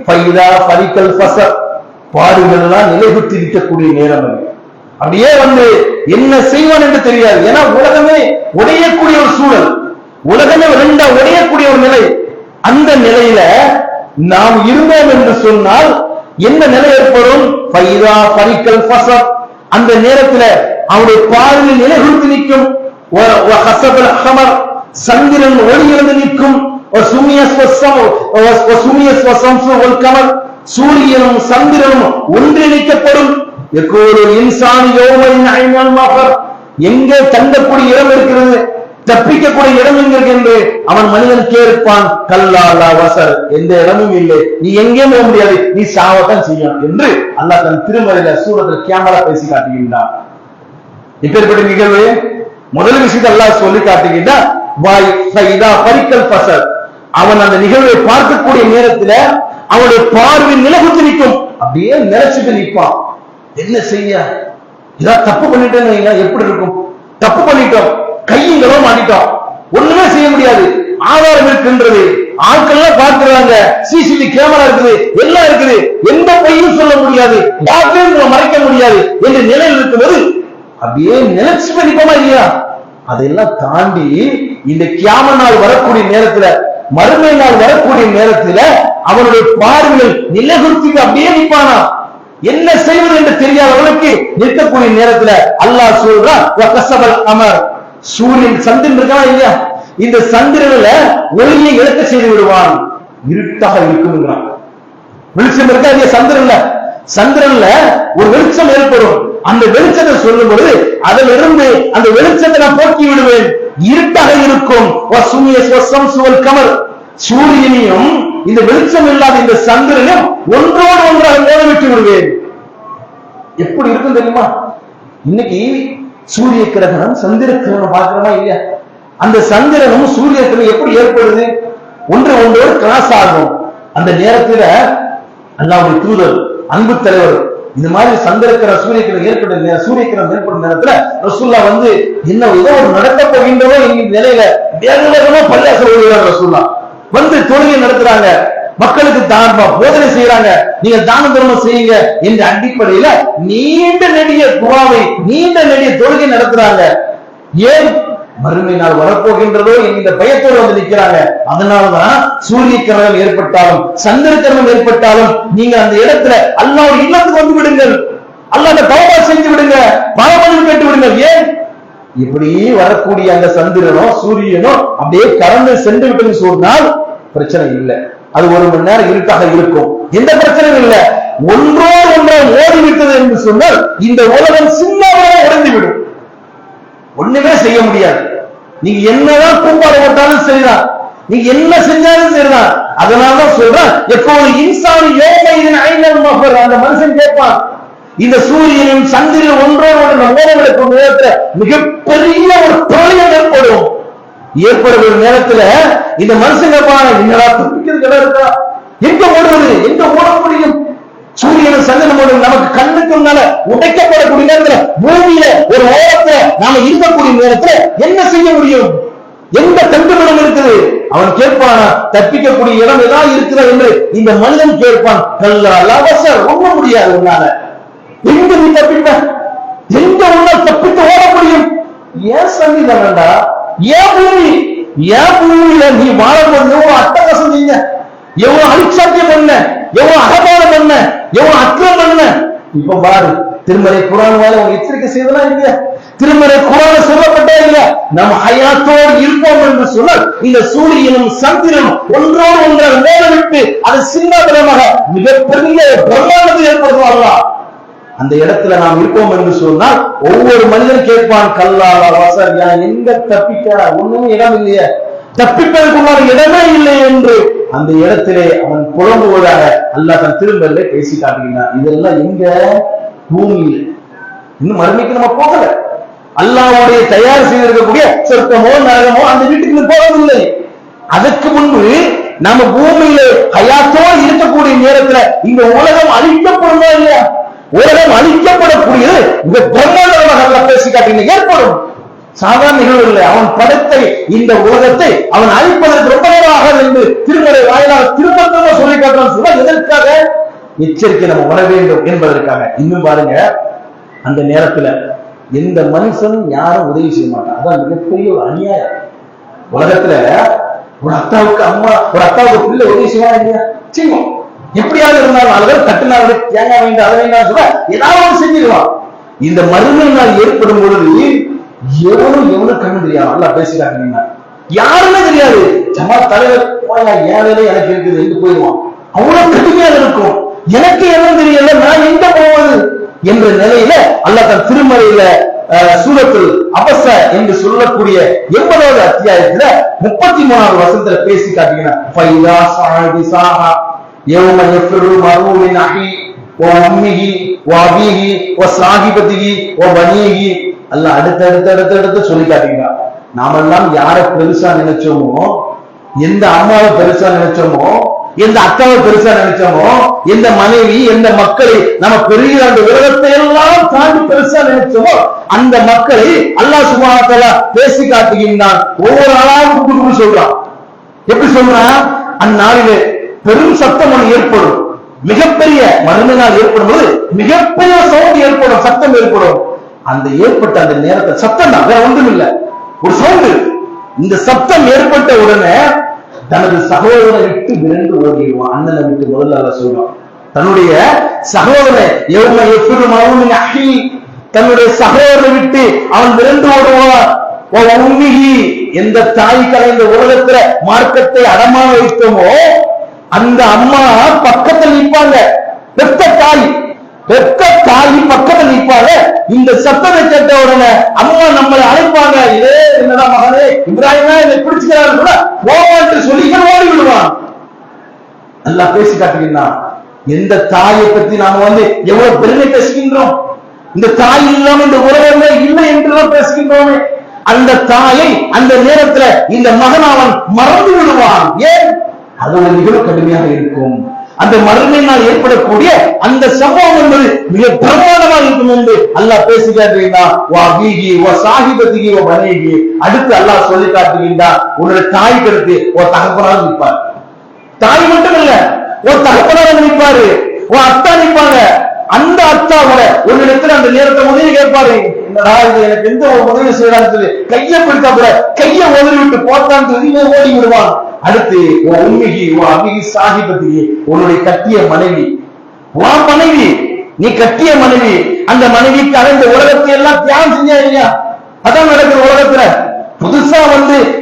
பைதா பரிக்கல் பசர் பாடுகள் எல்லாம் நிலைபெற்று இருக்கக்கூடிய நேரம் அது. அப்படியே என்ன செய்வான் என்று தெரியாது. ஏன்னா உலகமே உடையக்கூடிய ஒரு சூழல், உலகமே ரெண்டா உடையக்கூடிய ஒரு நிலை. அந்த நிலையில நாம் இருந்தோம் என்று சொன்னால் என்ன நிலை ஏற்படும்? பைதா பரிக்கல் பசர். அந்த நேரத்துல அவருடைய பார்வையில் நிலை கொடுத்து நிற்கும். சந்திரன் ஒளியிலிருந்து நிற்கும். சூரியனும் சந்திரனும் ஒன்றிணைக்கப்படும். எங்கே தங்கக்கூடிய இடம் இருக்கிறது, தப்பிக்கக்கூடிய இடம் எங்க என்று அவன் மனிதன் கேட்பான். கல்லாலா வசர், எந்த இடமும் இல்லை, நீ எங்கே போக முடியாது, நீ சாவத்தான் செய்யும் என்று அல்லாஹ் தன் திருமறையில சூரத்துல் கியாமால பேசி காட்டுகின்றான். இப்பேற்பட்ட நிகழ்வு முதல் விஷயத்தை அல்லாஹ் சொல்லி காட்டுகின்றா வாய் ஃபைதா பரிக்கல் ஃபஸல். அவன் அந்த நிகழ்வை பார்க்கக்கூடிய நேரத்துல அவனுடைய பார்வை நிலகுத்து நிற்கும், அப்படியே நிலைச்சிட்டு நிற்பான். என்ன செய்ய, ஏதாவது தப்பு பண்ணிட்டேன்னு எப்படி இருக்கும்? தப்பு பண்ணிட்டோம், கையங்களோ மாட்டிட்டோம், ஒண்ணுமே செய்ய முடியாது. ஆதாரம் இருக்கின்றது, ஆட்கள் எல்லாம் பார்க்கிறாங்க, சிசிடிவி கேமரா இருக்குது, எல்லாம் இருக்குது, எந்த பொய்யும் சொல்ல முடியாது, யாருக்கும் மறைக்க முடியாது என்ற நிலையில் இருக்கும்போது அப்படியே நிலைச்சு பண்ணிப்போமா இல்லையா? அதெல்லாம் தாண்டி இந்த கியாம நாள் வரக்கூடிய நேரத்துல, மறுமை நாள் வரக்கூடிய நேரத்துல அவனுடைய பார்வைகள் நிலைகுறுத்திக்கு அப்படியே நிற்பானா. என்ன செய்வது என்று தெரியாதவனுக்கு நிற்கக்கூடிய நேரத்துல அல்லாஹ் சொல்றான் அமர், சூரியன் சந்திரன் இருக்கா இல்லையா, இந்த சந்திரன்ல ஒளியை இழக்க செய்து விடுவான், இருட்டாக இருக்குங்கிறான். வெளிச்சம் இருக்கா இல்லையா சந்திரன்ல? சந்திரன்ல ஒரு வெளிச்சம் ஏற்படும், அந்த வெளிச்சத்தை சொல்லும் பொழுது அதில் இருந்து அந்த வெளிச்சத்தை நான் போக்கி விடுவேன், இருட்டாக இருக்கும். கமர், சூரியனையும் இந்த வெளிச்சம் இல்லாத இந்த சந்திரனையும் ஒன்றோடு ஒன்றாக மோதவிட்டு விடுவேன். எப்படி இருக்கும் தெரியுமா? இன்னைக்கு சூரிய கிரகணம் சந்திர கிரகணம் பார்க்கிறோமா இல்லையா? அந்த சந்திரனும் சூரிய கிரகணம் எப்படி ஏற்படுது? ஒன்றோடு கிராஸ் ஆகும். அந்த நேரத்துல அல்லாஹ்வுடைய தூதர் அன்பு தலைவர் இந்த மாதிரி சந்திரக்கிரகணம் சூரிய கிரகணம் ஏற்படும் நேரத்துல ரசூலுல்லாஹ் வந்து என்ன ஏதோ ஒரு நடக்க போகின்றதோ என்கிற நிலையில வேக வேகமா பள்ளியாசல் ஓடுகிறார். ரசூலுல்லாஹ் வந்து தொழுகை நடத்துறாங்க, மக்களுக்கு போதனை செய்யறாங்க, நீங்க தான தர்மம் செய்யுங்க என்ற அடிப்படையில நீண்ட நெடிய துஆவை, நீண்ட நெடிய தொழுகை நடத்துறாங்க. ஏன்? மறுமை நாள் வரப்போகின்றதோ என்கிற பயத்தோடு வந்து நிற்கிறாங்க. அதனாலதான் சூரிய கிரகணம் ஏற்பட்டாலும் சந்திர கிரகணம் ஏற்பட்டாலும் நீங்க அந்த இடத்துல அல்லாஹ்வுடைய இல்லத்துக்கு வந்து விடுங்கள், அல்லாஹ்வை தௌபா செஞ்சு விடுங்க, பாவமன்னிப்பு கேட்டு விடுங்கள். ஏன்? இப்படி வரக்கூடிய அந்த சந்திரனோ சூரியனோ அப்படியே கடந்து சென்று விட்டு சொன்னால் பிரச்சனை இல்லை, அது ஒரு மணி நேரம் இருட்டாக இருக்கும், எந்த பிரச்சனையும் இல்லை. ஒன்றோடு ஒன்றாக ஓடிவிட்டது என்று சொன்னால் இந்த உலகம் சின்னமாக உடைந்துவிடும், ஒண்ணுமே செய்ய முடியாது. நீங்க என்னதான் கூப்பாடு போட்டாலும் சரிதான், நீங்க என்ன செஞ்சாலும் சரிதான். அதனாலதான் சொல்றேன், எப்போது இன்சான் யோமையின் ஐநல் மஃபர், அந்த மனுஷன் கேட்பான், இந்த சூரியனும் சந்திரன் ஒன்றோடு ஒன்று மோதவிடக்கும் நேரத்துல மிகப்பெரிய ஒரு பிரளயம் ஏற்படுகிற நேரத்துல இந்த மனுஷன் கேட்பான், என்னடா தப்பிக்கிறது இடம் இருக்கா, எங்க ஓடுவது, எங்க ஓட முடியும்? சூரியன் சந்திரன் நமக்கு கண்ணுக்கு முன்னால உடைக்கப்படக்கூடிய நேரத்துல, பூமியில ஒரு ஓரத்துல நாம இருக்கக்கூடிய நேரத்துல என்ன செய்ய முடியும்? எந்த தங்குமிடம் இருக்குது? அவன் கேட்பான், தப்பிக்கக்கூடிய இடம் ஏதாவது இருக்குதா என்று இந்த மனிதன் கேட்பான். ஒண்ண முடியாது, உன்னால எங்க நீ தப்பிப்ப, எங்க உன்னால் தப்பித்து ஓட முடியும்? ஏன் சந்திரன் வேண்டா, ஏன் பூமி, ஏன் பூமியில நீ வாழும்போது எவ்வளவு அட்டகாசம் செஞ்ச, எவ்வளவு அழிச்சாட்டியம் பண்ண, எவ்வளவு அகபாரம் பண்ண, எவ்வளவு அக்கிரம் பண்ண. இப்ப பாரு, திருமறை குர்ஆன் மேல உங்க எச்சரிக்கை செய்தலாம் இல்லையா? திருமறை குர்ஆன் சொல்லப்பட்டா இல்ல, நம்ம ஹயாத்தோடு இருப்போம் என்று சொன்னால் இந்த சூரியனும் சந்திரனும் ஒன்றோடு ஒன்றாக மோதவிட்டு அது சின்னமாக மிகப்பெரிய பிரம்மாண்டத்தை ஏற்படுத்துவாங்களா? அந்த இடத்துல நாம் இருப்போம் என்று சொன்னால் ஒவ்வொரு மனிதன் கேட்பான், கல்லாலா வசரியா, எங்க தப்பிக்க ஒண்ணுமே இடம் இல்லையே, தப்பிப்பதற்குள்ளான இடமே இல்லை என்று அந்த இடத்திலே அவன் புலம்புவதாக அல்லாஹ் தன் திருமறையிலே பேசி காட்டுகிறான். இதெல்லாம் எங்க? பூமியில். இன்னும் மறுமைக்கு நம்ம போகல, அல்லாஹ்வுடைய தயார் செய்திருக்கக்கூடிய சொர்க்கமோ நரகமோ அந்த வீட்டுக்கு போகவில்லை. அதற்கு முன்பு நம்ம பூமியில ஹயாத்தோடு இருக்கக்கூடிய நேரத்துல இந்த உலகம் அழிக்கப்படுமா இல்லையா? உலகம் அழிக்கப்படக்கூடியது இந்த பிரம்மாண்டமாக அல்லாஹ் பேசி காட்டுகிறது ஏற்படும். சாதாரண நிகழ்வு இல்லை. அவன் படைத்தை, இந்த உலகத்தை அவன் அழிப்பதற்கு ரொம்ப நேரம் ஆகாது என்று திருமறை வாயிலாக திரும்ப சொல்லி காட்டுறான். சொல்ல எதற்காக? எச்சரிக்கை நம்ம வர வேண்டும் என்பதற்காக. இன்னும் பாருங்க, அந்த நேரத்துல எந்த மனுஷனும் யாரும் உதவி செய்ய மாட்டான். அதான் மிகப்பெரிய ஒரு அநியாயம். உலகத்துல ஒரு அத்தாவுக்கு அம்மா, ஒரு அத்தாவுக்கு பிள்ளை உதவி செய்வாங்க இல்லையா? செய்வோம். எப்படியாவது இருந்தாலும் அதுதான் கட்டுனாரு, தேங்காய் வேண்டாம், அதை வேண்டாம் சொல்ல ஏதாவது செஞ்சிருவான். இந்த மறுமை நாள் ஏற்படும் பொழுது எவனும் கண்ணு தெரியாது. நல்லா பேசி காட்டுறீங்க, யாருமே தெரியாது. ஜமாத் தலைவர் போயா, ஏன் வேலை எனக்கு இருக்குது என்று போயிடுவான். அவ்வளவு கடுமையாக இருக்கும். எனக்கு என்ன தெரியல, நான் எங்க போவது என்ற நிலையில அல்லாஹ் தன் திருமறையில சூரத்துல் அபஸ என்று சொல்லக்கூடிய 80வது அத்தியாயத்துல 33வது வசனத்துல பேசி காட்டுகிறார். ஃபைதா ஸாஹிஸாஹா யௌம யஃபிரு மர்உ மின் அஹி வ உம்மிஹி வ அபீஹி வ ஸாஹிபதிஹி வ பனீஹி அல்ல அடுத்தடுத்து சொல்லி காட்டுகிறான். நாமெல்லாம் யாரை பெருசா நினைச்சோமோ, எந்த அம்மாவை பெருசா நினைச்சோமோ, எந்த அக்காவை பெருசா நினைச்சோமோ, எந்த மனைவி எந்த மக்களை நம்ம பெரிய அந்த உலகத்தை எல்லாம் தாண்டி பெருசா நினைச்சோமோ, அந்த மக்களை அல்லாஹ் சுப்ஹானஹு வ தஆலா பேசி காட்டுகின்றான். ஒவ்வொரு ஆளாவும் சொல்றான். எப்படி சொல்றான்? அந்நாளிலே பெரும் சத்தம் ஒன்று ஏற்படும். மிகப்பெரிய மறுமை நாள் ஏற்படும் போது மிகப்பெரிய சவுண்ட் ஏற்படும், சத்தம் ஏற்படும். அந்த ஏற்பட்ட அந்த நேரத்தை சத்தம் தான், வேற ஒன்றும் இல்லை, ஒரு சவுண்ட். இந்த சத்தம் ஏற்பட்ட உடனே தனது சகோதரனை விட்டு விரண்டு ஓடிடுவான். அண்ணனை விட்டு முதல்ல சொல்றான். தன்னுடைய சகோதரனை தன்னுடைய சகோதரனை விட்டு அவன் விரண்டு ஓடுவான். எந்த தாய்களை இந்த உலகத்துல மார்க்கத்தை அடமான வைத்தோமோ அந்த அம்மா பக்கத்தில் நிற்பாங்க. பெத்த தாய் பக்கத்தில் நிற்பாங்க. இந்த சத்தத்தை கேட்ட உடனே அம்மா நம்மளை அழைப்பாங்க. இதே என்னடா மகனே இப்ராஹிமா என்னை பிடிச்சுக்கிறாரு கூட போவான்னு சொல்லி ஓடி விடுவான். நல்லா பேசி காட்டுகின்றான். எந்த தாயை பத்தி நாம எவ்வளவு பெருமை பேசுகின்றோம். இந்த தாய் இல்லாம இந்த உலகமே இல்லை என்றுதான் பேசுகின்றோமே. அந்த தாயை அந்த நேரத்துல இந்த மகன் அவன் மறந்து விடுவான். ஏன்? அதோட நிகழ்வு கடுமையாக இருக்கும். அந்த மறுமையினால் ஏற்படக்கூடிய அந்த சம்பவம் என்பது மிக பிரமாண்டமாக இருக்கும் என்று அல்லாஹ் பேசுகின்றான். அடுத்து அல்லாஹ் சொல்லி காட்டுகின்றான், உன்னுடைய தாய் கருத்து ஒரு தகப்பனாக நிற்பார். தாய் மட்டும் இல்ல, ஒரு தகப்பனாக நிற்பாரு, ஒரு அத்தா நிற்பாங்க. அந்த அத்தாவோட ஒரு இடத்துல அந்த நேரத்தை உதவி கேட்பாரு. என்னடா இது, எனக்கு எந்த ஒரு உதவி செய்யறான்னு சொல்லி கையை பிடித்தா கூட கையை உதவி விட்டு போட்டான்னு சொல்லி ஓடி விடுவான். அடுத்து உன்னுடைய கட்டிய மனைவி, நீ கட்டிய மனைவி, அந்த மனைவிக்கு அடைந்த உலகத்தை எல்லாம் தியாகம் செஞ்சா இல்லையா? அதான் நடக்கிற உலகத்துல. புதுசா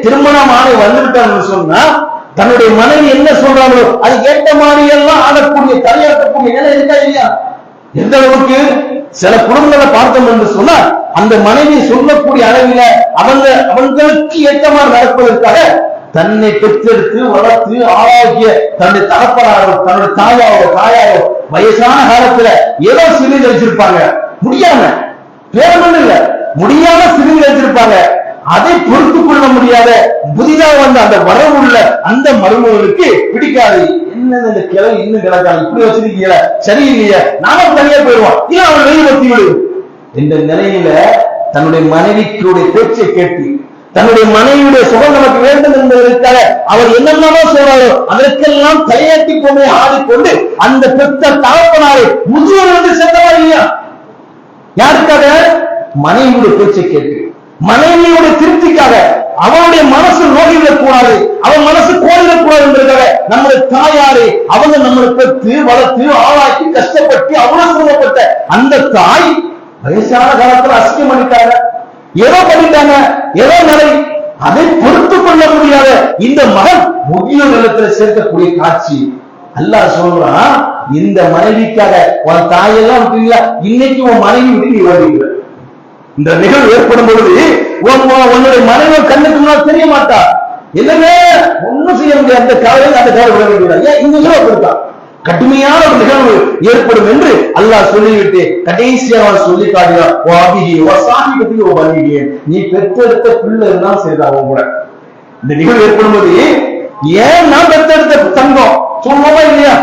திருமணம் ஆணை வந்துவிட்டான்னு சொன்னா தன்னுடைய மனைவி என்ன சொல்றாங்களோ அது கேட்ட மாதிரி எல்லாம் ஆடக்கூடிய தலையாட்டக்கூடிய நிலை இருக்கா இல்லையா? எந்த அளவுக்கு சில குடும்பங்களை பார்த்தோம் என்று சொன்னா அந்த மனைவி சொல்லக்கூடிய அளவில அவங்களுக்கு ஏற்றமாக நடப்பதற்காக தன்னை பெற்றெடுத்து வளர்த்து ஆளாக்கிய தன்னுடைய தகப்பனாரோ தன்னுடைய தாயாரோ வயசான காலத்துல ஏதோ சிறுநீர் வச்சிருப்பாங்க. முடியாம பேரமன் இல்ல, முடியாம சிறுநீர் வச்சிருப்பாங்க. அதை பொறுத்துக் கொள்ள முடியாத புதிதாக அந்த வரவுள்ள அந்த மருமகளுக்கு பிடிக்காது. என்ன இந்த கிளை இன்னும் கிடக்காது, இப்படி வச்சிருக்கீங்களா, சரியில்லையா, நாம தனியா போயிடுவோம், இல்ல அவன் வெளியே வத்தி விடு என்ற நிலையில தன்னுடைய மனைவிக்குடைய பேச்சை கேட்டு தன்னுடைய மனைவியுடைய சுகம் நமக்கு வேண்டும் என்பதற்காக அவர் என்னென்னமோ சொல்றாரோ அதற்கெல்லாம் தலையாட்டி கொண்டே ஆடிக்கொண்டு அந்த பெத்த தகப்பனாரை முதியோர் என்று சென்றவா இல்லையா? யாருக்காக? மனைவியுடைய பேச்சை கேட்டு மனைவியுடைய திருப்திக்காக, அவனுடைய மனசு நோக்கிவிடக் கூடாது, அவன் மனசு கோடிவிடக் கூடாது என்பதற்காக நம்முடைய தாயாரை அவங்க நம்மளை பெற்று வளர்த்து ஆளாக்கி கஷ்டப்பட்டு அவ்வளவு சிரமப்பட்ட அந்த தாய் வயசான காலத்துல அசிங்கம் பண்ணிட்டாங்க, ஏதோ பண்ணிட்டாங்க, ஏதோ நிலை, அதை பொறுத்துக் கொள்ள முடியாத இந்த மகன் முதியோர் நிலத்துல சேர்க்கக்கூடிய காட்சி. அல்லாஹ் சொல்றான், இந்த மனைவிக்காக உன் தாயெல்லாம் விட்டீங்களா, இன்னைக்கு உன் மனைவி விட்டு நீ ஓடுவீங்க. இந்த நிகழ்வு ஏற்படும் பொழுது உன்னுடைய மனைவி கண்ணுக்கு முன்னால் தெரிய மாட்டா. என்னவே ஒன்னும் செய்ய முடியாது, அந்த காலையில் அந்த காலை விட வேண்டியது. ஏன் இந்த நிகழ்வு கொடுத்தான்? கடுமையான ஒரு நிகழ்வு ஏற்படும் என்று அல்லாஹ் சொல்லிவிட்டு கடைசியாக சொல்லி காட்டுகிறான், நீ பெற்றெடுத்த பிள்ளை இருந்தாலும் சரிதான் கூட. இந்த நிகழ்வு ஏற்படும் போது ஏன் நான் பெற்றெடுத்த தங்கம் சொல்லுவோமா இல்லையா?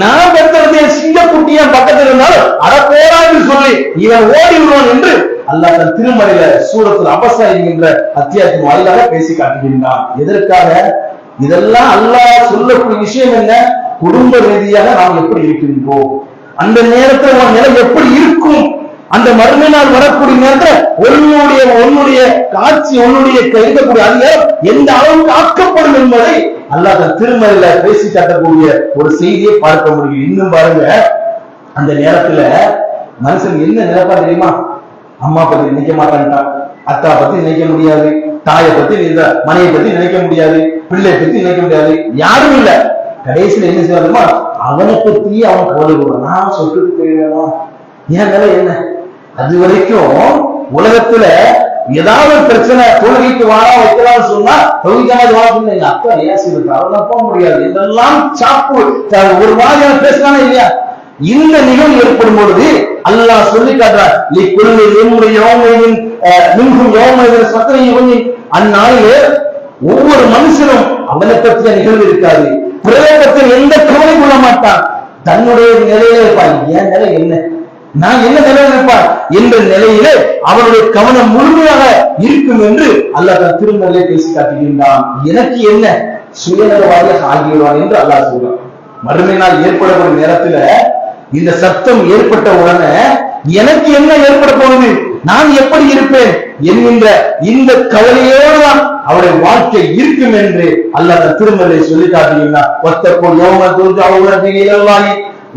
நான் பெற்றெடுத்த சிங்கக்குட்டியா பக்கத்தில் இருந்தாலும் அடப்போரான்னு சொல்லி இவன் ஓடி விடுவான் என்று அல்லாஹ் தன் திருமறையில சூரத்தில் அபஸா என்கின்ற அத்தியாயத்தின் வாயிலாக பேசி காட்டுகின்றான். எதற்காக? இதெல்லாம் அல்லாஹ் சொல்லக்கூடிய விஷயம் என்ன? குடும்ப ரீதியாக நாம் எப்படி இருக்கின்றோம், அந்த நேரத்தில் உன் நிலை எப்படி இருக்கும், அந்த மறுமை நாள் வரக்கூடிய நேரத்தில் உன்னுடைய காட்சி உன்னுடைய இருக்கக்கூடிய அதிகாரம் எந்த அளவுக்கு ஆக்கப்படும் என்பதை அல்லாஹ் தன் திருமறையில பேசி காட்டக்கூடிய ஒரு செய்தியை பார்க்க முடியும். இன்னும் பாருங்க, அந்த நேரத்துல மனுஷன் என்ன நினைப்பா தெரியுமா? அம்மா பத்தி நினைக்க மாட்டான்ட்டான், அத்தா பத்தி நினைக்க முடியாது, தாயை பத்தி மனையை பத்தி நினைக்க முடியாது, பிள்ளை பத்தி நினைக்க முடியாது, யாரும் இல்ல. கடைசியில என்ன செய்வாருமா? அவனை பத்தி அவன் கவலை கொடுவான். நான் சொல்றது தெரியல, என் நிலை என்ன? அது வரைக்கும் உலகத்துல ஏதாவது பிரச்சனை தொழுகைக்கு வாழ வைக்கலாம்னு சொன்னா தொழுகைக்காக வாழ எங்க அப்பா ஏன் செய்வது, அவனை போக முடியாது, இதெல்லாம் சாப்பு ஒரு மாதிரியான பேசலானே இல்லையா? இந்த நிகழ்வு ஏற்படும் பொழுது அல்லாஹ் சொல்லி காட்டுறார், மின்கும் யோகமதில் சத்தனை அந்நாளிலே ஒவ்வொரு மனுஷனும் அவனை பற்றிய நிகழ்வு இருக்காது. பிரயோகத்தில் எந்த கவலை கொள்ள மாட்டான். தன்னுடைய நிலையிலே இருப்பான். என் நிலை என்ன, நான் என்ன நிலையில் இருப்பான் என்ற நிலையிலே அவனுடைய கவனம் முழுமையாக இருக்கும் என்று அல்லாஹ் தன் திருமறையிலே பேசி காட்டுகின்றான். எனக்கு என்ன சுயநலவாதியாக ஆகிவிடுவான் என்று அல்லாஹ் சொல்றான். மறுமை நாள் ஏற்படக்கூடிய நேரத்துல இந்த சத்தம் ஏற்பட்ட உடனே எனக்கு என்ன ஏற்பட போகுது, நான் எப்படி இருப்பேன் என்கின்ற இந்த கவலையோடு தான் அவருடைய வாழ்க்கை இருக்கும் என்று அல்லாஹ் திருமறையை சொல்லி காட்டுகிறார்.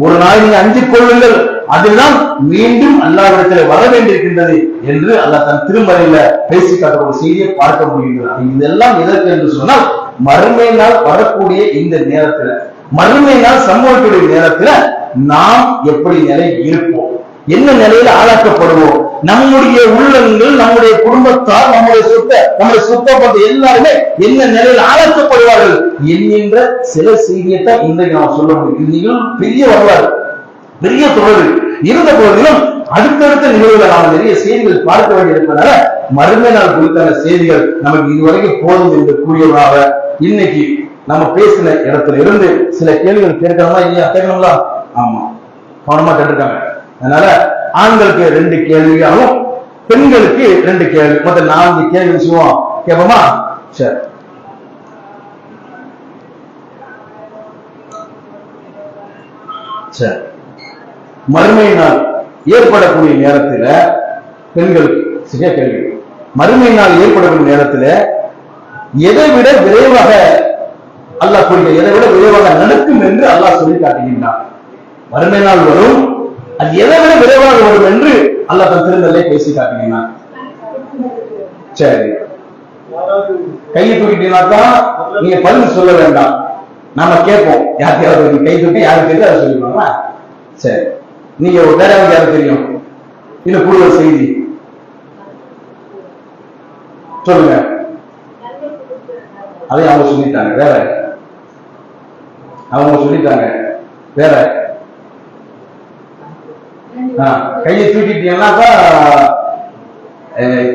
ஒரு நாள் நீங்க அஞ்சு கொள்ளுங்கள், அதுதான் மீண்டும் அல்லாஹ்விடத்தில் வர வேண்டியிருக்கின்றது என்று அல்லாஹ் தன் திருமறையில பேசி காட்டக்கூடிய செய்தியை பார்க்க முடிகிறது. இதெல்லாம் எதற்கு என்று சொன்னால் மறுமை நாள் வரக்கூடிய இந்த நேரத்துல, மறுமை நாள் சம்பவக்கூடிய நேரத்துல நாம் எப்படி நிலை இருப்போம், என்ன நிலையில ஆளாக்கப்படுவோம், நம்முடைய உள்ளங்கள், நம்முடைய குடும்பத்தார், நம்முடைய சொத்தப்பட்ட எல்லாருமே என்ன நிலையில் ஆளாக்கப்படுவார்கள் என்கின்ற சில செய்தியைத்தான் இன்றைக்கு நாம் சொல்ல முடியும். இது பெரிய வரலாறு, பெரிய தொடர் இருந்த போதிலும் அடுத்தடுத்த நிகழ்வுகளை நாம் நிறைய செய்திகள் பார்க்க வேண்டியிருப்பதால மறுமை நாள் குறித்தான செய்திகள் நமக்கு இதுவரைக்கும் போதும் என்று கூறியவராக இன்னைக்கு நம்ம பேசின இடத்துல இருந்து சில கேள்விகள் கேட்கணுமா இல்லையா? கேட்கணுங்களா? ஆமா, கவனமா கேட்டிருக்காங்க. அதனால ஆண்களுக்கு 2 கேள்விகளும் பெண்களுக்கு 2 கேள்வி, மொத்தம் 4 கேள்வி சொல்லுவோம். கேட்போமா? சரி. சரி, மறுமை நாள் ஏற்படக்கூடிய நேரத்துல பெண்களுக்கு சரியா கேள்வி. மறுமை நாள் ஏற்படக்கூடிய நேரத்துல எதை விட விரைவாக அல்லாஹ் கூறிய எதை விட விரைவாக நடக்கும் என்று அல்லாஹ் சொல்லி காட்டுகின்றான். மறுமை நாள் வரும், அது எதை விட விரைவாக வரும் என்று அல்லாஹ் தன் திருமறையிலே பேசி காட்டுகின்றான். சரி, கையை தூக்கிட்டீங்கன்னாதான் நீங்க பதில் சொல்ல வேண்டாம், நாம கேட்போம். யாருக்காவது கை தூக்கி யாருக்கு தெரியும் அதை சொல்லிடுவாங்களா? சரி, நீங்க வேற யாருக்கு தெரியும் இல்ல கூடுதல் செய்தி சொல்லுங்க. அதை அவங்க சொல்லிட்டாங்க. வேற அவங்க சொல்லிட்டாங்க. வேற கையை தூக்கிட்டீங்கன்னாக்கா,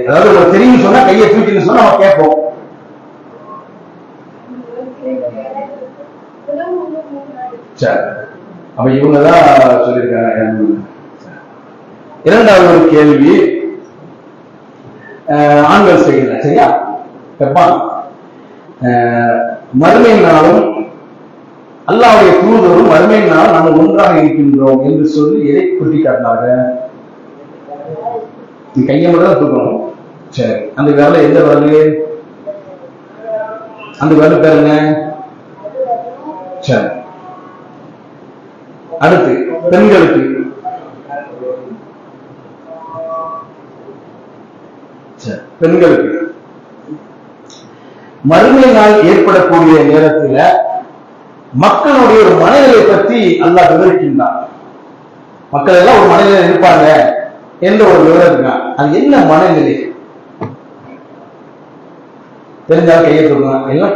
அதாவது ஒரு தெரியும் சொன்னா கையை தூக்கிட்டு சொன்னா நம்ம கேட்போம். சரி, அப்ப இவங்கதான் சொல்லியிருக்காங்க. இரண்டாவது ஒரு கேள்வி ஆண்கள் செய்யல. சரியா? மறுமை நாளும் அல்லாஹ்வுடைய தூதரும் மறுமை நாள் நம்ம ஒன்றாக இருக்கின்றோம் என்று சொல்லி எதை குட்டி காட்டினாங்க? நீ கையை மட்டும் தான் தூக்கணும். சரி, அந்த வேலை எந்த வேலை? அந்த வேலை பேருங்க. சரி, அடுத்து பெண்களுக்கு. பெண்களுக்கு மறுமை நாள் ஏற்படக்கூடிய நேரத்தில் மக்களுடைய ஒரு மனநிலை பற்றி அல்லாஹ் விவரிக்கின்றான். மக்கள் எல்லாம் ஒரு மனநிலை இருப்பாங்க என்ற ஒரு விவரம் இருக்கான். அது என்ன மனநிலை தெரிஞ்சாலும் கையை தூக்கணும். எல்லாம்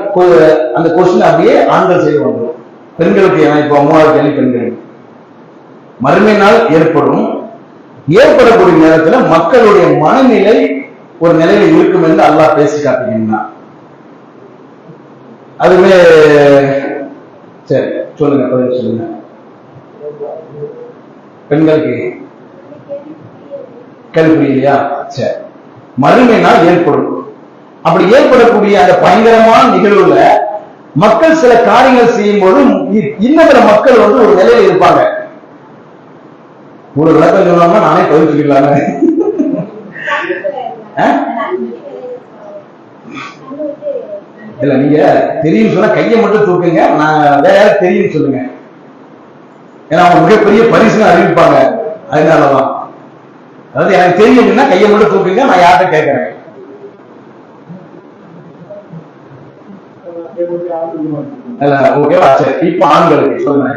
அந்த கொஸ்டின் அப்படியே ஆண்கள் செய்து வந்துடும். பெண்களுக்கு இப்போ 3வது கேள்வி பெண்களுக்கு. மறுமை நாள் ஏற்படக்கூடிய நேரத்தில் மக்களுடைய மனநிலை ஒரு நிலையில இருக்கும் என்று அல்லாஹ் பேசி காட்டுகின்றான். அதுவே சரி, சொல்லுங்க, பதில் சொல்லுங்க. பெண்களுக்கு கேள்வி புரியலையா? சரி, மறுமை நாள் ஏற்படும். அப்படி ஏற்படக்கூடிய அந்த பயங்கரமான நிகழ்வுல மக்கள் சில காரியங்கள் செய்யும் போது இன்னும் மக்கள் ஒரு நிலையில இருப்பாங்க. ஒரு விளக்கம் சொல்லாம நானே பதில் சொல்லிக்கலாமே. இல்ல, நீங்க தெரியும் சொன்னா கையை மட்டும் தூக்குங்க. நான் வேற யாரும் தெரியும் சொல்லுங்க. ஏன்னா அவங்க மிகப்பெரிய பரிசு அறிவிப்பாங்க. அதனாலதான், அதாவது எனக்கு தெரியும்னா கையை மட்டும் தூக்குங்க, நான் யார்கிட்ட கேட்கிறேன். ஓகேவா? சரி, இப்ப ஆண்களுக்கு சொல்லுங்க.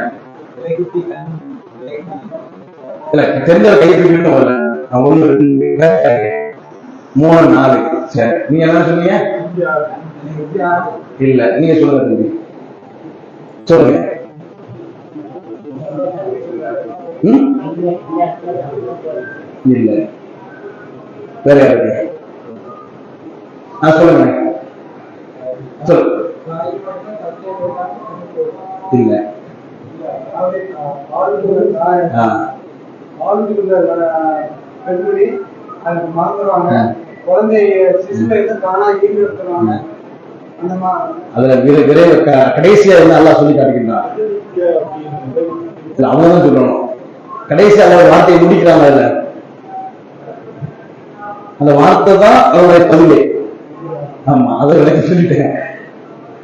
இல்ல, தெரிஞ்ச கையை தூக்கிட்டு வரல. 1 2 3 4. சரி, நீங்க என்ன சொன்னீங்க? இல்ல, நீங்க சொல்லுங்க தம்பி, சொல்லுங்க. இல்ல, வேற யாருக்கு? சொல்லுங்க. சொல்லு. இல்ல அதுல விரைவு கடைசியா என்ன அல்லாஹ் சொல்லி காட்டுகின்றான். அவங்கதான் சொல்லணும். கடைசியா அவரோட வார்த்தையை முடிக்கிறாங்க. இல்ல அந்த வார்த்தை தான் அவருடைய பதிலே. ஆமா, அதை விளக்கி சொல்லிட்டேன்.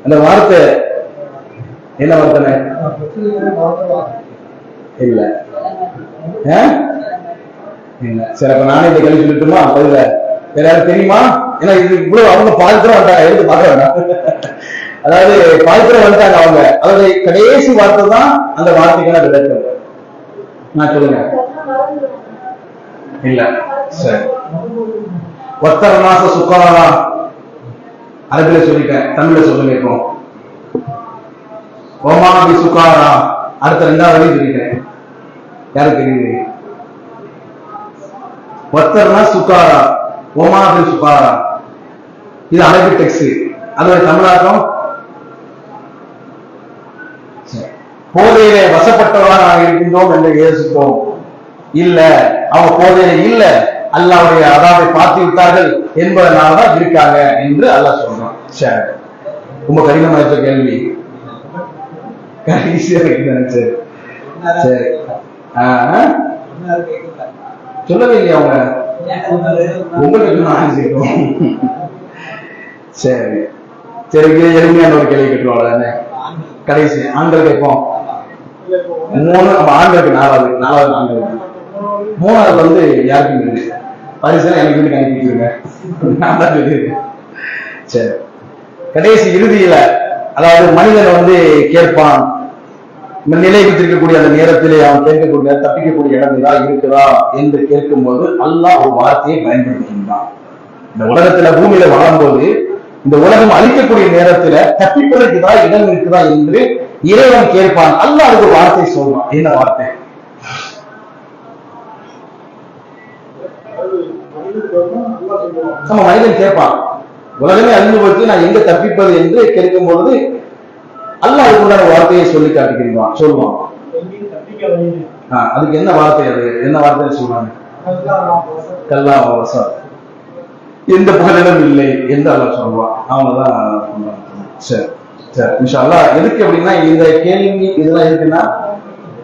அந்த வார்த்தை என்ன வார்த்தை? இல்ல இல்ல. சரி, அப்ப நானே இந்த கேள்வி சொல்லிட்டுமா? பதில வேற யாரும் தெரியுமா? ஏன்னா இது இவ்வளவு அவங்க பாதிக்கிற வந்துட்டாங்க, எடுத்து பார்க்க வேண்டாம். அதாவது பாதிக்கிற வந்துட்டாங்க அவங்க. அதோடைய கடைசி வார்த்தை தான் அந்த வார்த்தைக்கான விளக்கம். நான் சொல்லுங்க. இல்ல. சரி, ஒத்தர மாச சுக்காரா அரபில சொல்லிட்டேன், தமிழ்ல சொல்லுங்க. இப்போ ஓமாபி சுக்காரா அடுத்த 2வது வழி சொல்லிட்டேன். யாருக்கு தெரியுது? ஒத்தர்னா சுக்காரா, ஓமாபி சுக்காரா. இது அரபி டெக்ஸ்ட். அதோட தமிழாக்கம் போதையிலே வசப்பட்டவர்களாக நாங்கள் இருக்கின்றோம் என்று யோசித்தோம். இல்ல, அவங்க போதையில இல்ல, அல்லாஹ்வுடைய அதாவை பார்த்து விட்டார்கள் என்பதனாலதான் இருக்காங்க என்று அல்லாஹ் சொல்றான். சரி, ரொம்ப கடினமாயிட்ட கேள்வி. சரி சரி, சொல்லவே இல்லையா அவங்க? உங்களுக்கு சரி சரி, எளிமையான ஒரு கேள்வி கேட்டுருவாங்க. கடைசி ஆண்கள் கேட்போம். 3 ஆண்களுக்கு 4வது ஆண்களுக்கு 3வது வந்து யாருக்கும் இல்லை. பரிசு எனக்கு வீட்டுக்கு அனுப்பிடுங்க, நான் தான் சொல்லியிருக்கேன். சரி, கடைசி இறுதியில அதாவது மனிதன் வந்து கேட்பான். நிலை வைத்திருக்கக்கூடிய அந்த நேரத்திலே அவன் கேட்கக்கூடிய தப்பிக்கக்கூடிய இடம் ஏதாவது இருக்குதா என்று கேட்கும்போது அல்லாஹ் ஒரு வார்த்தையை பயன்படுத்துகின்றான். இந்த உலகத்துல பூமியில வாழும்போது இந்த உலகம் அழிக்கக்கூடிய நேரத்துல தப்பிப்பதற்கு தான் இடம் இருக்குதா என்று இறைவன் கேட்பான். அல்லாஹ் அதுக்கு ஒரு வார்த்தை சொல்றான். என்ன வார்த்தை? நம்ம மனிதன் கேட்பான், உலகமே அழிந்து போச்சு, நான் எங்க தப்பிப்பது என்று கேட்கும் பொழுது அல்லாஹ் அதுக்குண்டான வார்த்தையை சொல்லி காட்டுகிறான், சொல்லுவான். அதுக்கு என்ன வார்த்தை? அது என்ன வார்த்தை சொல்றாங்க? கல்லா வசா, எந்த புகலிடம் இல்லை என்று அல்லாஹ் சொல்லுவான். அவங்கதான். சரி சரி, இன்ஷா அல்லாஹ். எதுக்கு அப்படின்னா இந்த கேள்வி இதெல்லாம் இருக்குன்னா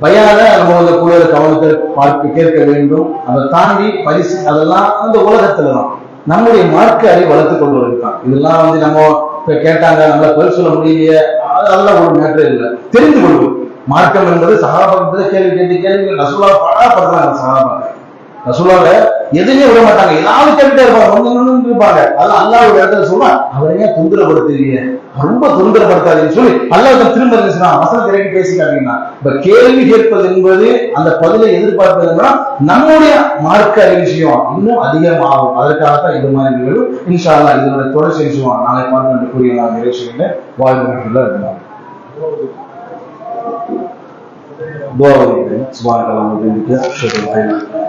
பயான நம்ம கொஞ்சம் கூட கவனத்தை பார்த்து கேட்க வேண்டும். அதை தாண்டி பரிசு அதெல்லாம் அந்த உலகத்துலதான் நம்முடைய மார்க்க அறிவை வளர்த்து கொண்டு வருகிறான். இதெல்லாம் வந்து நம்ம கேட்டாங்க, நம்மள பதில் சொல்ல முடியலையே, அதெல்லாம் ஒரு மேட்டரே இல்லை. தெரிந்து கொள்வோம். மார்க்கம் என்பது சஹாபாக்கள் கேள்வி கேட்டு கேள்வி ரசூலா படாப்படுறாங்க. சஹாபாக்கள் ரசூலாவை எதுவுமே விட மாட்டாங்க, ஏதாவது கேட்டுட்டே இருப்பாங்க, கொஞ்சம் இருப்பாங்க. அதெல்லாம் அல்லாஹ் ஒரு இடத்துல சொல்றா, அவரையே தொந்தரப்படுத்துறீங்க, ரொம்ப தொந்தரப்படுத்தாதீங்கன்னு சொல்லி அல்லாஹ் திரும்ப வசனத்தை இறக்கி பேசிக்காட்டீங்கன்னா. இப்ப கேள்வி கேட்பது என்பது அந்த பதிலை எதிர்பார்ப்பதுன்னா நம்முடைய மார்க்க விஷயம் இன்னும் அதிகமாகும். அதற்காகத்தான் இது மாதிரி நிகழும். இன்ஷா அல்லாஹ் இதனுடைய தொடர்ச்சி விஷயம் நாளை பார்த்து கூறிய நான் நிறைவேற்ற வாழ்வு இருந்தாங்க. துஆ சுப்ஹானல்லாஹ்.